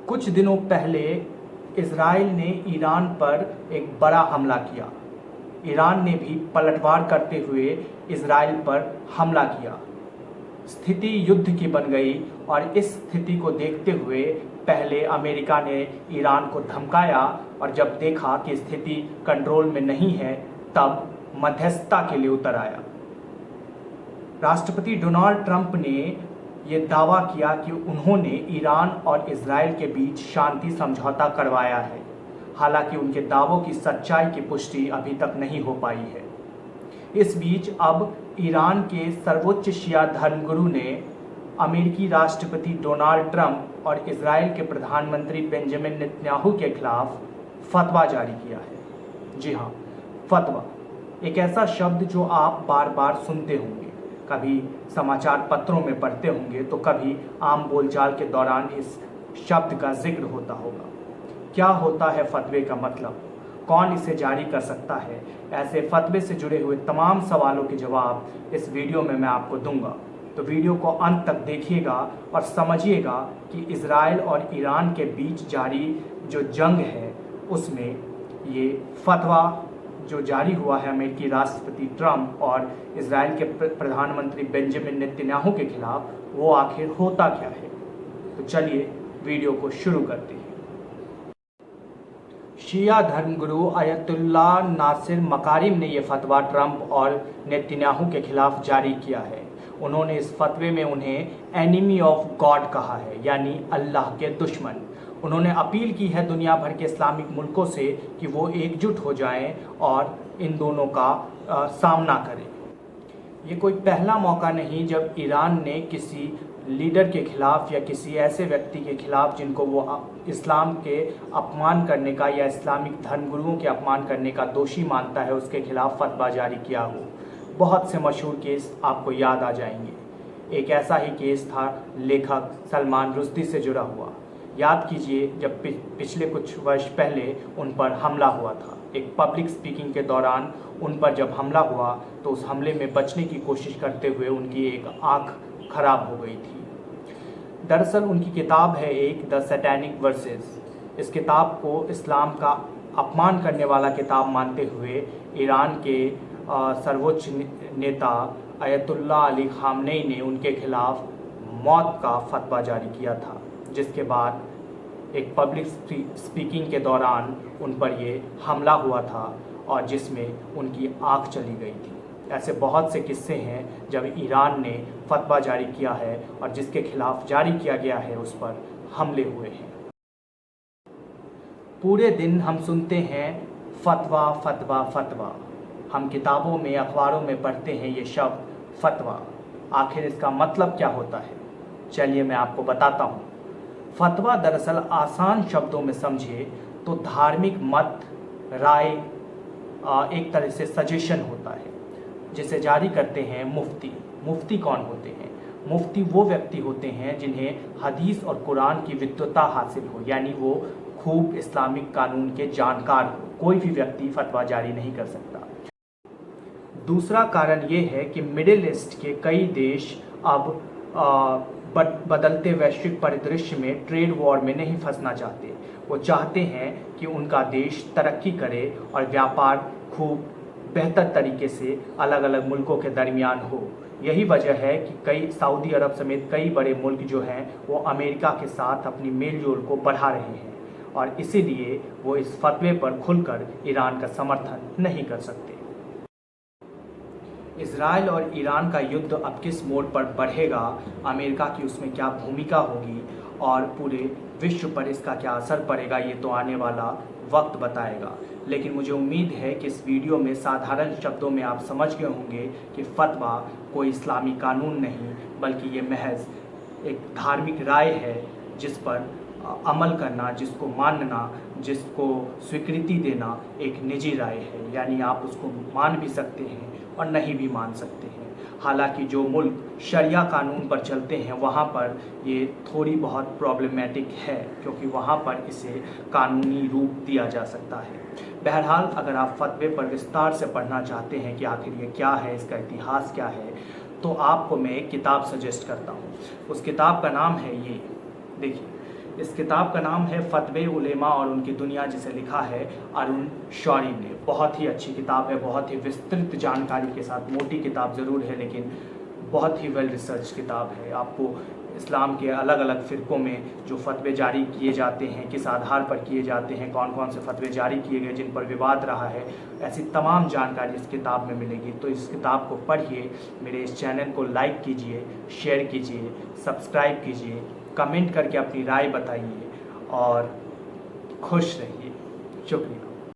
कुछ दिनों पहले इजराइल ने ईरान पर एक बड़ा हमला किया। ईरान ने भी पलटवार करते हुए इजराइल पर हमला किया। स्थिति युद्ध की बन गई और इस स्थिति को देखते हुए पहले अमेरिका ने ईरान को धमकाया और जब देखा कि स्थिति कंट्रोल में नहीं है तब मध्यस्थता के लिए उतर आया। राष्ट्रपति डोनाल्ड ट्रंप ने ये दावा किया कि उन्होंने ईरान और इजराइल के बीच शांति समझौता करवाया है। हालांकि उनके दावों की सच्चाई की पुष्टि अभी तक नहीं हो पाई है। इस बीच अब ईरान के सर्वोच्च शिया धर्मगुरु ने अमेरिकी राष्ट्रपति डोनाल्ड ट्रंप और इजराइल के प्रधानमंत्री बेंजामिन नेतन्याहू के खिलाफ फतवा जारी किया है। जी हाँ, फतवा एक ऐसा शब्द जो आप बार बार सुनते होंगे, कभी समाचार पत्रों में पढ़ते होंगे तो कभी आम बोलचाल के दौरान इस शब्द का जिक्र होता होगा। क्या होता है फतवे का मतलब, कौन इसे जारी कर सकता है? ऐसे फतवे से जुड़े हुए तमाम सवालों के जवाब इस वीडियो में मैं आपको दूंगा। तो वीडियो को अंत तक देखिएगा और समझिएगा कि इजराइल और ईरान के बीच जारी जो जंग है उसमें ये फतवा जो जारी हुआ है अमेरिकी राष्ट्रपति ट्रंप और इजराइल के प्रधानमंत्री बेंजामिन नेतन्याहू के खिलाफ, वो आखिर होता क्या है। तो चलिए वीडियो को शुरू करते हैं। शिया धर्मगुरु अयतुल्ला नासिर मकारिम ने यह फतवा ट्रंप और नेतन्याहू के खिलाफ जारी किया है। उन्होंने इस फतवे में उन्हें एनिमी ऑफ गॉड कहा है, यानी अल्लाह के दुश्मन। उन्होंने अपील की है दुनिया भर के इस्लामिक मुल्कों से कि वो एकजुट हो जाएं और इन दोनों का सामना करें। ये कोई पहला मौका नहीं जब ईरान ने किसी लीडर के खिलाफ या किसी ऐसे व्यक्ति के खिलाफ जिनको वो इस्लाम के अपमान करने का या इस्लामिक धर्मगुरुओं के अपमान करने का दोषी मानता है, उसके खिलाफ फतवा जारी किया हो। बहुत से मशहूर केस आपको याद आ जाएंगे। एक ऐसा ही केस था लेखक सलमान रुश्दी से जुड़ा हुआ। याद कीजिए जब पिछले कुछ वर्ष पहले उन पर हमला हुआ था। एक पब्लिक स्पीकिंग के दौरान उन पर जब हमला हुआ तो उस हमले में बचने की कोशिश करते हुए उनकी एक आँख खराब हो गई थी। दरअसल उनकी किताब है एक द सैटेनिक वर्सेस। इस किताब को इस्लाम का अपमान करने वाला किताब मानते हुए ईरान के सर्वोच्च नेता अयतुल्ला अली खामनेई ने उनके खिलाफ मौत का फतवा जारी किया था, जिसके बाद एक पब्लिक स्पीकिंग के दौरान उन पर ये हमला हुआ था और जिसमें उनकी आँख चली गई थी। ऐसे बहुत से किस्से हैं जब ईरान ने फतवा जारी किया है और जिसके खिलाफ जारी किया गया है उस पर हमले हुए हैं। पूरे दिन हम सुनते हैं फतवा फतवा फतवा। हम किताबों में अखबारों में पढ़ते हैं ये शब्द फतवा। आखिर इसका मतलब क्या होता है? चलिए मैं आपको बताता हूँ। फतवा दरअसल आसान शब्दों में समझिए तो धार्मिक मत, राय, एक तरह से सजेशन होता है जिसे जारी करते हैं मुफ्ती। मुफ्ती कौन होते हैं? मुफ्ती वो व्यक्ति होते हैं जिन्हें हदीस और कुरान की विद्वता हासिल हो, यानी वो खूब इस्लामिक कानून के जानकार हो। कोई भी व्यक्ति फतवा जारी नहीं कर सकता। दूसरा कारण ये है कि मिडिल ईस्ट के कई देश अब बदलते वैश्विक परिदृश्य में ट्रेड वॉर में नहीं फंसना चाहते। वो चाहते हैं कि उनका देश तरक्की करे और व्यापार खूब बेहतर तरीके से अलग अलग मुल्कों के दरमियान हो। यही वजह है कि कई सऊदी अरब समेत कई बड़े मुल्क जो हैं वो अमेरिका के साथ अपनी मेलजोल को बढ़ा रहे हैं और इसीलिए वो इस फतवे पर खुलकर ईरान का समर्थन नहीं कर सकते। इजराइल और ईरान का युद्ध अब किस मोड़ पर बढ़ेगा, अमेरिका की उसमें क्या भूमिका होगी और पूरे विश्व पर इसका क्या असर पड़ेगा, ये तो आने वाला वक्त बताएगा। लेकिन मुझे उम्मीद है कि इस वीडियो में साधारण शब्दों में आप समझ गए होंगे कि फतवा कोई इस्लामी कानून नहीं बल्कि ये महज एक धार्मिक राय है जिस पर अमल करना, जिसको मानना, जिसको स्वीकृति देना एक निजी राय है। यानी आप उसको मान भी सकते हैं और नहीं भी मान सकते हैं। हालांकि जो मुल्क शरिया कानून पर चलते हैं वहाँ पर ये थोड़ी बहुत प्रॉब्लमेटिक है क्योंकि वहाँ पर इसे कानूनी रूप दिया जा सकता है। बहरहाल अगर आप फतवे पर विस्तार से पढ़ना चाहते हैं कि आखिर ये क्या है, इसका इतिहास क्या है, तो आपको मैं एक किताब सजेस्ट करता हूँ। उस किताब का नाम है ये, देखिए, इस किताब का नाम है फतवे उलेमा और उनकी दुनिया, जिसे लिखा है अरुण शौरी ने। बहुत ही अच्छी किताब है, बहुत ही विस्तृत जानकारी के साथ। मोटी किताब ज़रूर है लेकिन बहुत ही वेल रिसर्च किताब है। आपको इस्लाम के अलग अलग फ़िरक़ों में जो फतवे जारी किए जाते हैं, किस आधार पर किए जाते हैं, कौन कौन से फतवे जारी किए गए जिन पर विवाद रहा है, ऐसी तमाम जानकारी इस किताब में मिलेगी। तो इस किताब को पढ़िए, मेरे इस चैनल को लाइक कीजिए, शेयर कीजिए, सब्सक्राइब कीजिए, कमेंट करके अपनी राय बताइए और खुश रहिए। शुक्रिया।